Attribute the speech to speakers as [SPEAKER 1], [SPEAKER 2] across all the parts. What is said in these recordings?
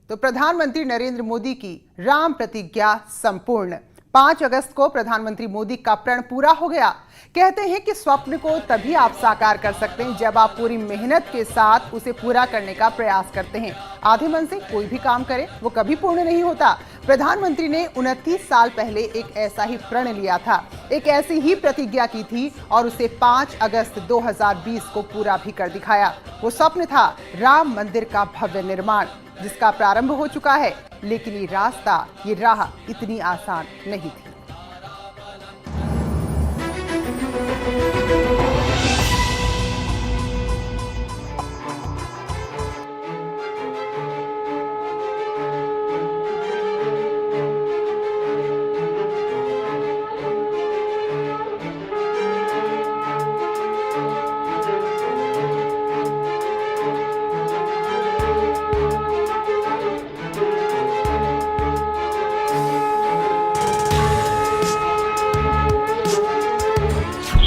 [SPEAKER 1] तो प्रधानमंत्री नरेंद्र मोदी की राम प्रतिज्ञा संपूर्ण। 5 अगस्त को प्रधानमंत्री मोदी का प्रण पूरा हो गया। कहते हैं कि स्वप्न को तभी आप साकार कर सकते हैं जब आप पूरी मेहनत के साथ उसे पूरा करने का प्रयास करते हैं। आधे मन से कोई भी काम करें वो कभी पूर्ण नहीं होता। प्रधानमंत्री ने 29 साल पहले एक ऐसा ही प्रण लिया था, एक ऐसी ही प्रतिज्ञा की थी और उसे 5 अगस्त 2020 को पूरा भी कर दिखाया। वो स्वप्न था राम मंदिर का भव्य निर्माण, जिसका प्रारंभ हो चुका है, लेकिन ये रास्ता, ये राह इतनी आसान नहीं थी।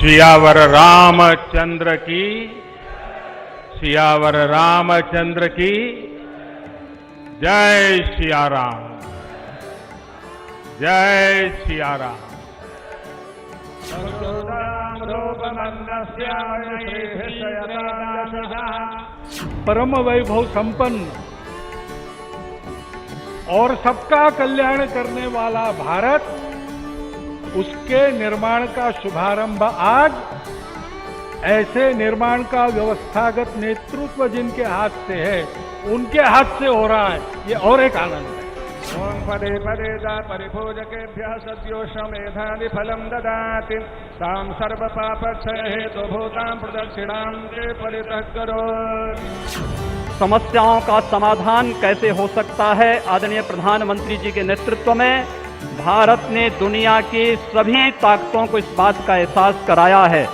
[SPEAKER 2] सियावर रामचंद्र की, सियावर रामचंद्र की जय सिया राम, जय सिया राम।
[SPEAKER 3] परम वैभव संपन्न और सबका कल्याण करने वाला भारत, उसके निर्माण का शुभारंभ आज ऐसे निर्माण का व्यवस्थागत नेतृत्व जिनके हाथ से है, उनके हाथ से हो रहा है। ये और एक आनंद है।
[SPEAKER 4] ओम पदे पदे दा परिभोजकेभ्यः सद्योषमेधानि फलं ददाति तां सर्व पापक्षय हेतु भूतां प्रदक्षिणां ते परितः करोतु।
[SPEAKER 5] समस्याओं का समाधान कैसे हो सकता है? आदरणीय प्रधानमंत्री जी के नेतृत्व में भारत ने दुनिया की सभी ताकतों को इस बात का एहसास कराया है।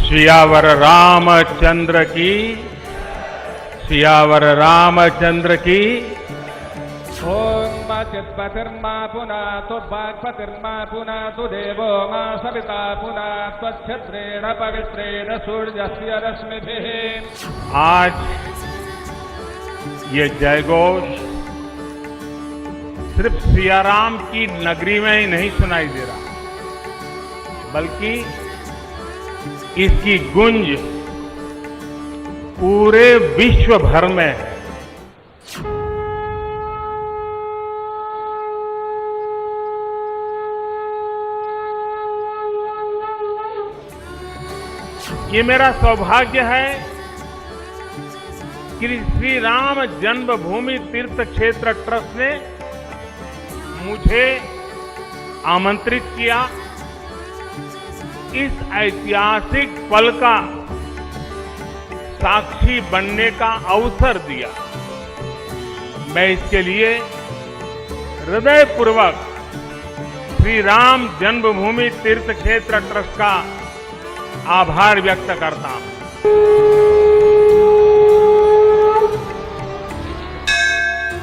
[SPEAKER 2] सियावर रामचंद्र की, सियावर रामचंद्र की।
[SPEAKER 4] ओम मा चित्पतिर्मा पुनातु वाक्पतिर्मा पुनातु देवो मा सविता पुनातु क्षत्रेण पवित्रेण सूर्यस्य रश्मिभिः।
[SPEAKER 2] आज ये जयघोष सिर्फ सियाराम की नगरी में ही नहीं सुनाई दे रहा, बल्कि इसकी गूंज पूरे विश्व भर में है। ये मेरा सौभाग्य है कि श्री राम जन्मभूमि तीर्थ क्षेत्र ट्रस्ट ने मुझे आमंत्रित किया, इस ऐतिहासिक पल का साक्षी बनने का अवसर दिया। मैं इसके लिए हृदयपूर्वक श्री राम जन्मभूमि तीर्थ क्षेत्र ट्रस्ट का आभार व्यक्त करता हूं।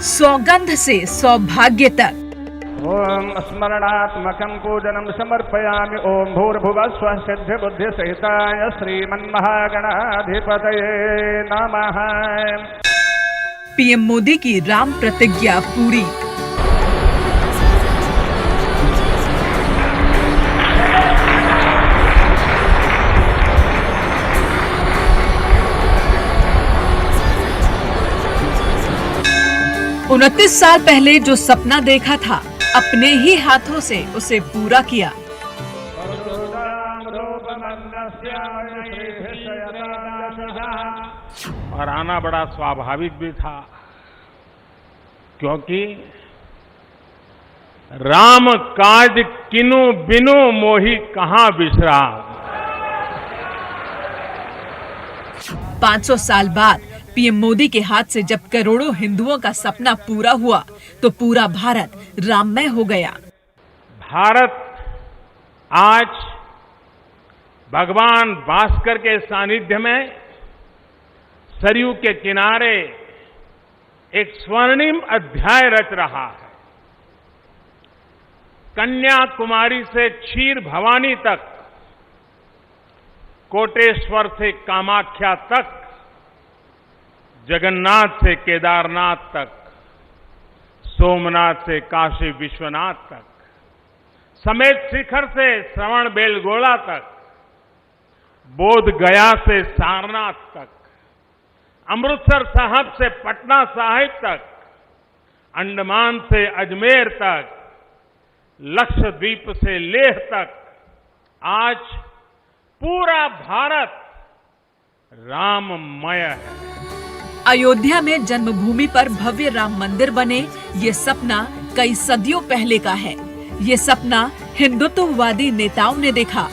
[SPEAKER 6] सौगंध से सौभाग्य तक।
[SPEAKER 4] ओम स्मरणात्मकं पूजनं समर्पयामि। ओम भूर्भुवः स्वः सिद्ध बुद्धि सहिताय श्रीमन्महागणाधिपतये नमः।
[SPEAKER 6] पीएम मोदी की राम प्रतिज्ञा पूरी। उनतीस साल पहले जो सपना देखा था, अपने ही हाथों से उसे पूरा किया।
[SPEAKER 2] और आना बड़ा स्वाभाविक भी था, क्योंकि राम काज किनु बिनु मोहि कहां बिसरा।
[SPEAKER 6] 500 साल बाद पीएम मोदी के हाथ से जब करोड़ों हिंदुओं का सपना पूरा हुआ, तो पूरा भारत राममय हो गया।
[SPEAKER 2] भारत आज भगवान भास्कर के सानिध्य में सरयू के किनारे एक स्वर्णिम अध्याय रच रहा है। कन्याकुमारी से क्षीर भवानी तक, कोटेश्वर से कामाख्या तक, जगन्नाथ से केदारनाथ तक, सोमनाथ से काशी विश्वनाथ तक, समेत शिखर से श्रवण बेलगोला तक, बोध गया से सारनाथ तक, अमृतसर साहब से पटना साहिब तक, अंडमान से अजमेर तक, लक्षद्वीप से लेह तक, आज पूरा भारत राममय है।
[SPEAKER 6] अयोध्या में जन्मभूमि पर भव्य राम मंदिर बने, ये सपना कई सदियों पहले का है। ये सपना हिंदुत्ववादी नेताओं ने देखा,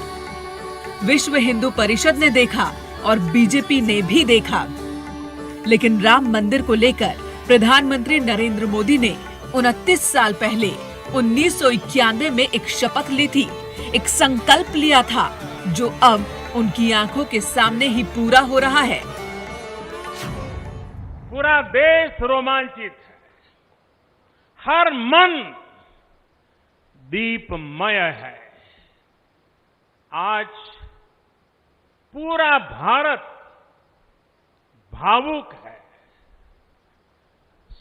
[SPEAKER 6] विश्व हिंदू परिषद ने देखा और बीजेपी ने भी देखा। लेकिन राम मंदिर को लेकर प्रधानमंत्री नरेंद्र मोदी ने 29 साल पहले 1991 में एक शपथ ली थी, एक संकल्प लिया था, जो अब उनकी आंखों के सामने ही पूरा हो रहा है।
[SPEAKER 2] पूरा देश रोमांचित है, हर मन दीपमय है। आज पूरा भारत भावुक है।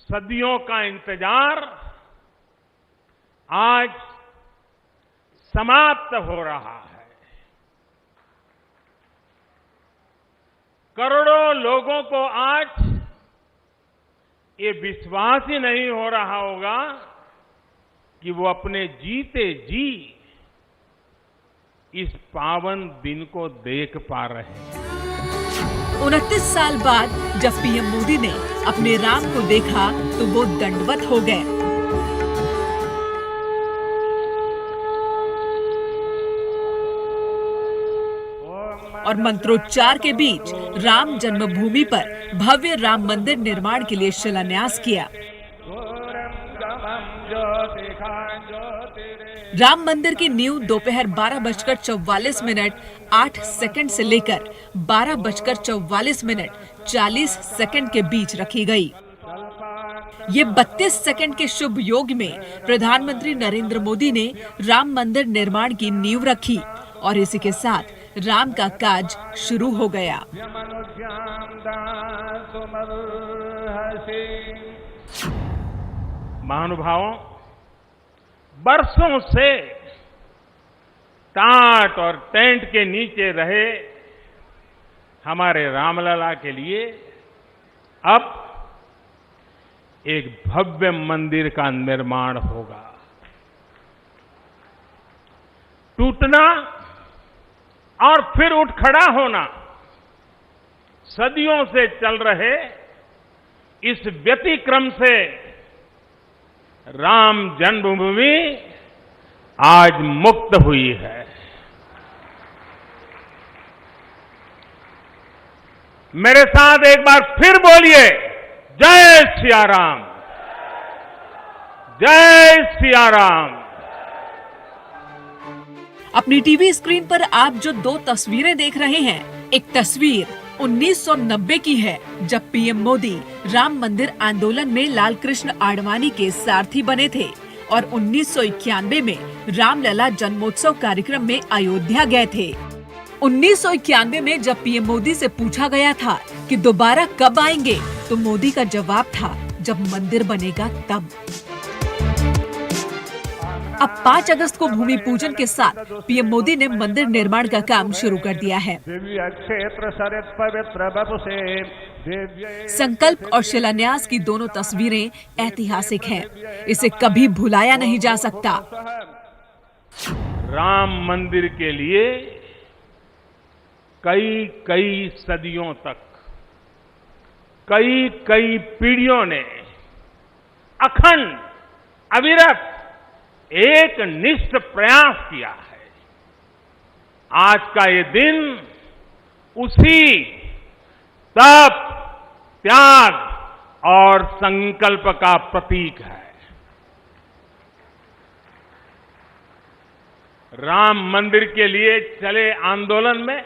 [SPEAKER 2] सदियों का इंतजार आज समाप्त हो रहा है। करोड़ों लोगों को आज ये विश्वास ही नहीं हो रहा होगा कि वो अपने जीते जी इस पावन दिन को देख पा रहे हैं।
[SPEAKER 6] 29 साल बाद जब पीएम मोदी ने अपने राम को देखा तो वो दंडवत हो गए। और मंत्रोच्चार के बीच राम जन्मभूमि पर भव्य राम मंदिर निर्माण के लिए शिलान्यास किया। राम मंदिर की नींव दोपहर 12:44 से लेकर 12:44 40 सेकंड के बीच रखी गई। ये 32 सेकंड के शुभ योग में प्रधानमंत्री नरेंद्र मोदी ने राम मंदिर निर्माण की नींव रखी और इसी के साथ राम का काज शुरू हो गया।
[SPEAKER 2] महानुभावों, बरसों से टाट और टेंट के नीचे रहे हमारे रामलला के लिए अब एक भव्य मंदिर का निर्माण होगा। टूटना और फिर उठ खड़ा होना सदियों से चल रहे इस व्यतिक्रम से राम जन्मभूमि आज मुक्त हुई है। मेरे साथ एक बार फिर बोलिए, जय सिया राम, जय सिया राम।
[SPEAKER 6] अपनी टीवी स्क्रीन पर आप जो दो तस्वीरें देख रहे हैं, एक तस्वीर 1990 की है जब पीएम मोदी राम मंदिर आंदोलन में लाल कृष्ण आडवाणी के सारथी बने थे और 1991 में रामलला जन्मोत्सव कार्यक्रम में अयोध्या गए थे। 1991 में जब पीएम मोदी से पूछा गया था कि दोबारा कब आएंगे, तो मोदी का जवाब था, जब मंदिर बनेगा तब। अब 5 अगस्त को भूमि पूजन के साथ पीएम मोदी ने मंदिर निर्माण का काम शुरू कर दिया है। संकल्प और शिलान्यास की दोनों तस्वीरें ऐतिहासिक हैं। इसे कभी भुलाया नहीं जा सकता।
[SPEAKER 2] राम मंदिर के लिए कई सदियों तक कई पीढ़ियों ने अखंड अविरत एक निष्ठ प्रयास किया है। आज का ये दिन उसी तप, त्याग और संकल्प का प्रतीक है। राम मंदिर के लिए चले आंदोलन में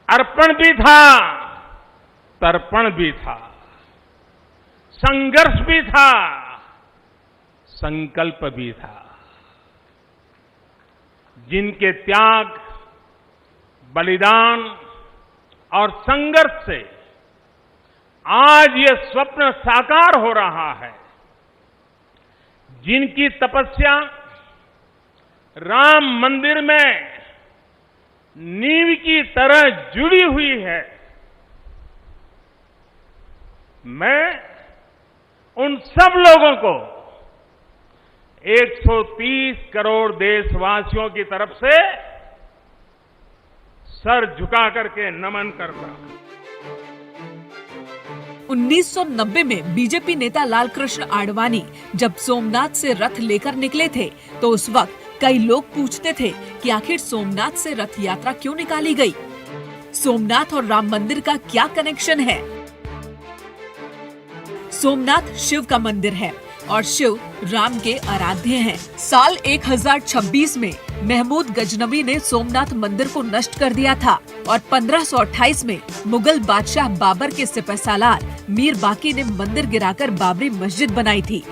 [SPEAKER 2] अर्पण भी था, तर्पण भी था, संघर्ष भी था, संकल्प भी था। जिनके त्याग, बलिदान और संघर्ष से आज ये स्वप्न साकार हो रहा है, जिनकी तपस्या राम मंदिर में नींव की तरह जुड़ी हुई है, मैं उन सब लोगों को 130 करोड़ देशवासियों की तरफ से सर झुका करके नमन करता हूं।
[SPEAKER 6] 1990 में बीजेपी नेता लालकृष्ण आडवाणी जब सोमनाथ से रथ लेकर निकले थे तो उस वक्त कई लोग पूछते थे कि आखिर सोमनाथ से रथ यात्रा क्यों निकाली गई? सोमनाथ और राम मंदिर का क्या कनेक्शन है? सोमनाथ शिव का मंदिर है और शिव राम के आराध्य हैं। साल 1026 में महमूद गजनवी ने सोमनाथ मंदिर को नष्ट कर दिया था और 1528 में मुगल बादशाह बाबर के सिपहसालार मीर बाकी ने मंदिर गिराकर बाबरी मस्जिद बनाई थी।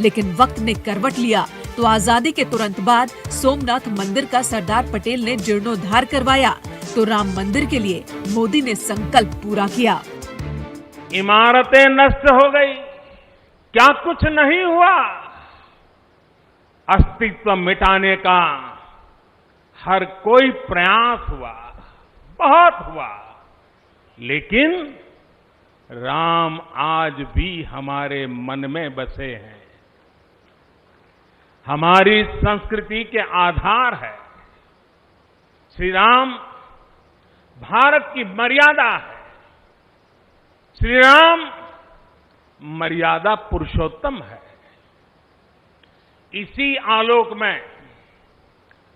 [SPEAKER 6] लेकिन वक्त ने करवट लिया तो आजादी के तुरंत बाद सोमनाथ मंदिर का सरदार पटेल ने जीर्णोद्धार करवाया तो राम मंदिर के लिए मोदी ने संकल्प पूरा किया।
[SPEAKER 2] इमारतें नष्ट हो गई, क्या कुछ नहीं हुआ? अस्तित्व मिटाने का हर कोई प्रयास हुआ, बहुत हुआ, लेकिन राम आज भी हमारे मन में बसे हैं, हमारी संस्कृति के आधार है। श्री राम भारत की मर्यादा है। श्री राम मर्यादा पुरुषोत्तम है। इसी आलोक में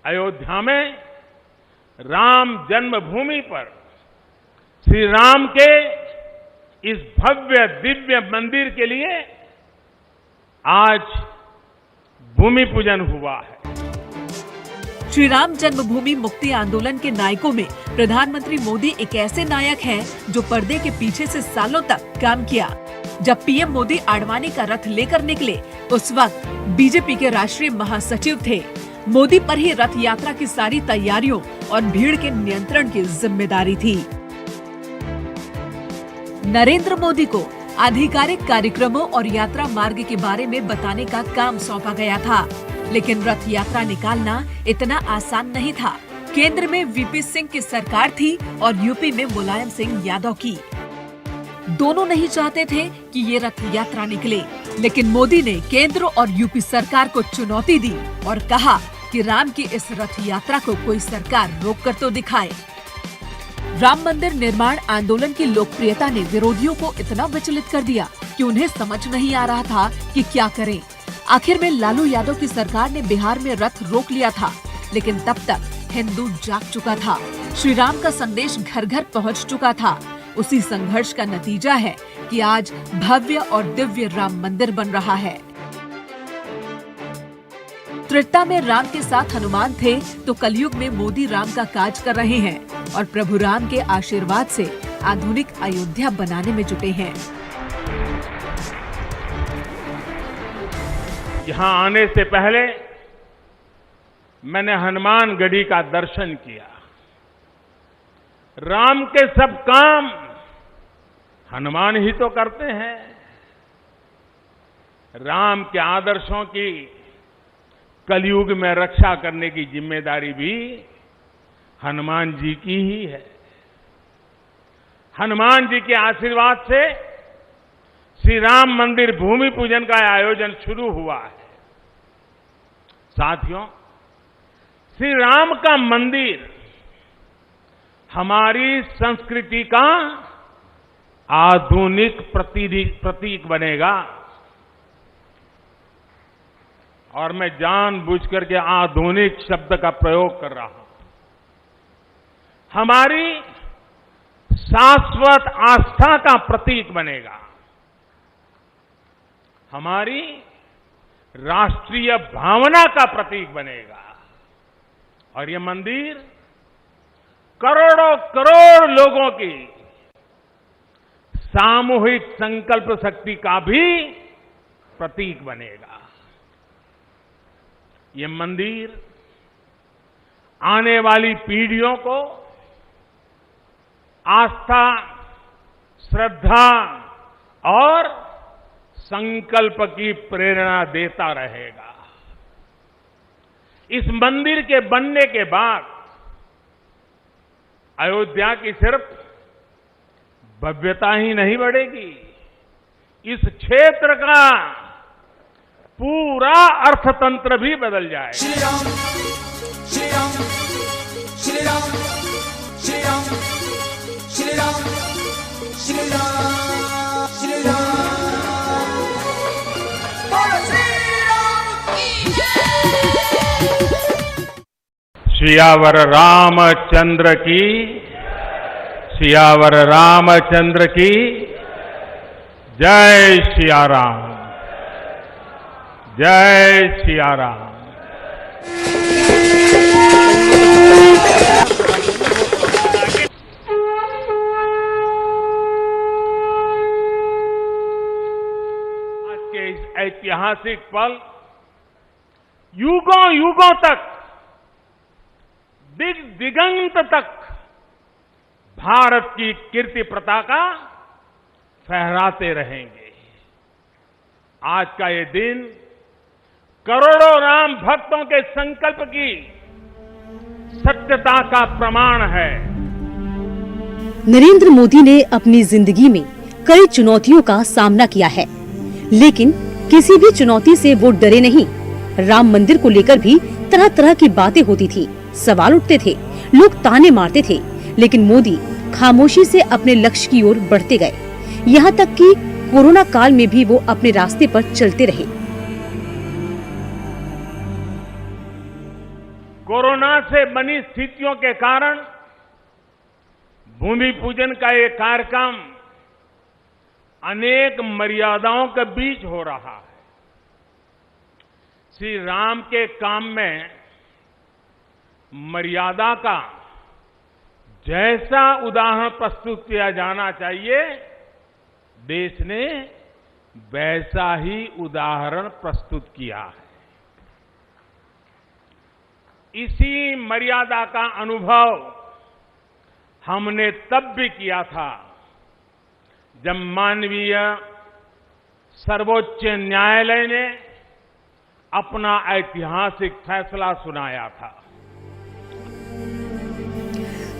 [SPEAKER 2] अयोध्या में राम जन्मभूमि पर श्री राम के इस भव्य दिव्य मंदिर के लिए आज भूमि पूजन हुआ है।
[SPEAKER 6] श्री राम जन्मभूमि मुक्ति आंदोलन के नायकों में प्रधानमंत्री मोदी एक ऐसे नायक हैं जो पर्दे के पीछे से सालों तक काम किया। जब पीएम मोदी आडवाणी का रथ लेकर निकले उस वक्त बीजेपी के राष्ट्रीय महासचिव थे। मोदी पर ही रथ यात्रा की सारी तैयारियों और भीड़ के नियंत्रण की जिम्मेदारी थी। नरेंद्र मोदी को आधिकारिक कार्यक्रमों और यात्रा मार्ग के बारे में बताने का काम सौंपा गया था, लेकिन रथ यात्रा निकालना इतना आसान नहीं था। केंद्र में वीपी सिंह की सरकार थी और यूपी में मुलायम सिंह यादव की। दोनों नहीं चाहते थे कि ये रथ यात्रा निकले, लेकिन मोदी ने केंद्र और यूपी सरकार को चुनौती दी और कहा कि राम की इस रथ यात्रा को कोई सरकार रोक कर तो दिखाए। राम मंदिर निर्माण आंदोलन की लोकप्रियता ने विरोधियों को इतना विचलित कर दिया कि उन्हें समझ नहीं आ रहा था कि क्या करें। आखिर में लालू यादव की सरकार ने बिहार में रथ रोक लिया था, लेकिन तब तक हिंदू जाग चुका था। श्री राम का संदेश घर घर पहुंच चुका था। उसी संघर्ष का नतीजा है कि आज भव्य और दिव्य राम मंदिर बन रहा है। त्रेता में राम के साथ हनुमान थे तो कलयुग में मोदी राम का काज कर रहे हैं और प्रभु राम के आशीर्वाद से आधुनिक अयोध्या बनाने में जुटे हैं।
[SPEAKER 2] यहां आने से पहले मैंने हनुमान गढ़ी का दर्शन किया। राम के सब काम हनुमान ही तो करते हैं। राम के आदर्शों की कलयुग में रक्षा करने की जिम्मेदारी भी हनुमान जी की ही है। हनुमान जी के आशीर्वाद से श्री राम मंदिर भूमि पूजन का आयोजन शुरू हुआ है। साथियों, श्री राम का मंदिर हमारी संस्कृति का आधुनिक प्रतीक बनेगा। और मैं जानबूझकर के आधुनिक शब्द का प्रयोग कर रहा हूं। हमारी शाश्वत आस्था का प्रतीक बनेगा। हमारी राष्ट्रीय भावना का प्रतीक बनेगा। और ये मंदिर करोड़ों करोड़ लोगों की सामूहिक संकल्प शक्ति का भी प्रतीक बनेगा। ये मंदिर आने वाली पीढ़ियों को आस्था, श्रद्धा और संकल्प की प्रेरणा देता रहेगा। इस मंदिर के बनने के बाद अयोध्या की सिर्फ भव्यता ही नहीं बढ़ेगी, इस क्षेत्र का पूरा अर्थतंत्र भी बदल जाएगा।
[SPEAKER 7] श्री राम श्री राम श्री राम श्री राम श्री राम श्री राम श्री राम बोलो श्री राम की जय।
[SPEAKER 2] सियावर रामचंद्र की, सियावर रामचंद्र की जय। सिया राम, जय सिया राम। आज के इस ऐतिहासिक पल युगों युगों तक, दिग दिगंत तक भारत की कीर्ति पताका फहराते रहेंगे। आज का ये दिन करोड़ों राम भक्तों के संकल्प की सत्यता का प्रमाण है।
[SPEAKER 8] नरेंद्र मोदी ने अपनी जिंदगी में कई चुनौतियों का सामना किया है, लेकिन किसी भी चुनौती से वो डरे नहीं। राम मंदिर को लेकर भी तरह तरह की बातें होती थी, सवाल उठते थे, लोग ताने मारते थे, लेकिन मोदी खामोशी से अपने लक्ष्य की ओर बढ़ते गए। यहाँ तक कि कोरोना काल में भी वो अपने रास्ते पर चलते रहे।
[SPEAKER 2] कोरोना से बनी स्थितियों के कारण भूमि पूजन का ये कार्यक्रम अनेक मर्यादाओं के बीच हो रहा है। श्री राम के काम में मर्यादा का जैसा उदाहरण प्रस्तुत किया जाना चाहिए, देश ने वैसा ही उदाहरण प्रस्तुत किया है। इसी मर्यादा का अनुभव हमने तब भी किया था जब माननीय सर्वोच्च न्यायालय ने अपना ऐतिहासिक फैसला सुनाया था।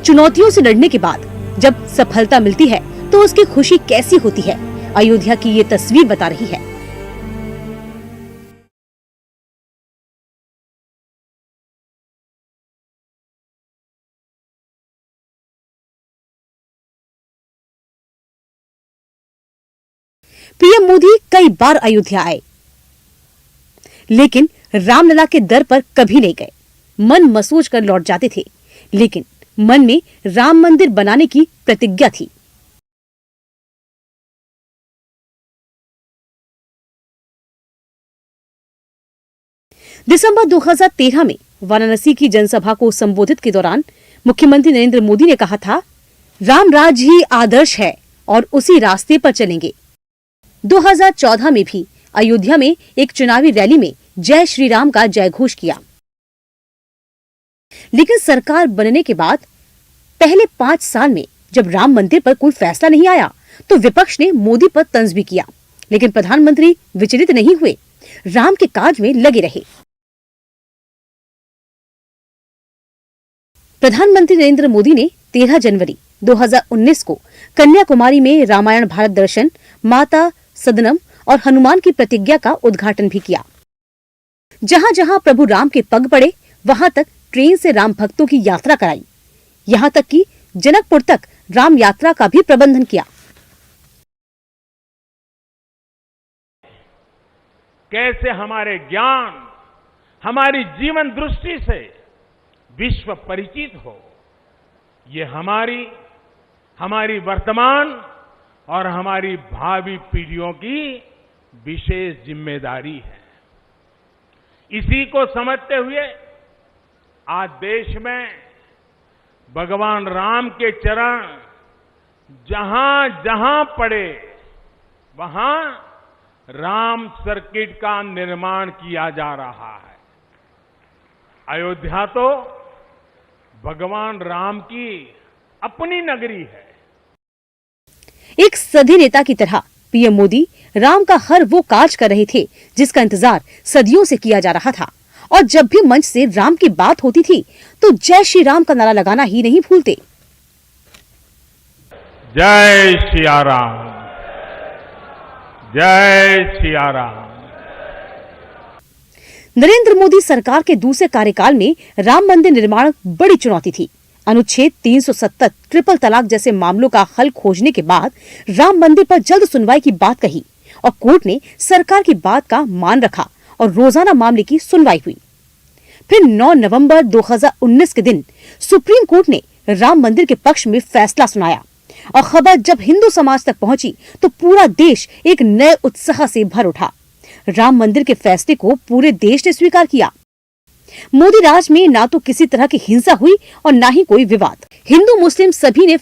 [SPEAKER 8] चुनौतियों से लड़ने के बाद जब सफलता मिलती है तो उसकी खुशी कैसी होती है, अयोध्या की ये तस्वीर बता रही है। पीएम मोदी कई बार अयोध्या आए, लेकिन रामलला के दर पर कभी नहीं गए। मन मसोच कर लौट जाते थे, लेकिन मन में राम मंदिर बनाने की प्रतिज्ञा थी। दिसंबर 2013 में वाराणसी की जनसभा को संबोधित के दौरान मुख्यमंत्री नरेंद्र मोदी ने कहा था, राम राज ही आदर्श है और उसी रास्ते पर चलेंगे। 2014 में भी अयोध्या में एक चुनावी रैली में जय श्री राम का जयघोष किया, लेकिन सरकार बनने के बाद पहले 5 साल में जब राम मंदिर पर कोई फैसला नहीं आया तो विपक्ष ने मोदी पर तंज भी किया, लेकिन प्रधानमंत्री विचलित नहीं हुए, राम के काज में लगे रहे। प्रधानमंत्री नरेंद्र मोदी ने 13 जनवरी 2019 को कन्याकुमारी में रामायण भारत दर्शन, माता सदनम और हनुमान की प्रतिज्ञा का उद्घाटन भी किया। जहां जहां प्रभु राम के पग पड़े, वहां तक ट्रेन से राम भक्तों की यात्रा कराई। यहां तक कि जनकपुर तक राम यात्रा का भी प्रबंधन किया।
[SPEAKER 2] कैसे हमारे ज्ञान, हमारी जीवन दृष्टि से विश्व परिचित हो, ये हमारी वर्तमान और हमारी भावी पीढ़ियों की विशेष जिम्मेदारी है। इसी को समझते हुए आज देश में भगवान राम के चरण जहां जहां पड़े, वहां राम सर्किट का निर्माण किया जा रहा है। अयोध्या तो भगवान राम की अपनी नगरी है।
[SPEAKER 8] एक सधी नेता की तरह पीएम मोदी राम का हर वो कार्य कर रहे थे जिसका इंतजार सदियों से किया जा रहा था, और जब भी मंच से राम की बात होती थी तो जय श्री राम का नारा लगाना ही नहीं भूलते।
[SPEAKER 2] जय सिया राम, जय सिया राम।
[SPEAKER 8] नरेंद्र मोदी सरकार के दूसरे कार्यकाल में राम मंदिर निर्माण बड़ी चुनौती थी। अनुच्छेद 370 ट्रिपल तलाक जैसे मामलों का हल खोजने के बाद राम मंदिर पर जल्द सुनवाई की बात कही और कोर्ट ने सरकार की बात का मान रखा और रोजाना मामले की सुनवाई हुई। फिर 9 नवंबर 2019 के दिन सुप्रीम कोर्ट ने राम मंदिर के पक्ष में फैसला सुनाया और खबर जब हिंदू समाज तक पहुंची तो पूरा देश एक नए उत्साह से भर उठा। राम मंदिर के फैसले को पूरे देश ने स्वीकार किया। मोदी राज में ना तो किसी तरह की हिंसा हुई और ना ही कोई विवाद। हिंदू मुस्लिम सभी ने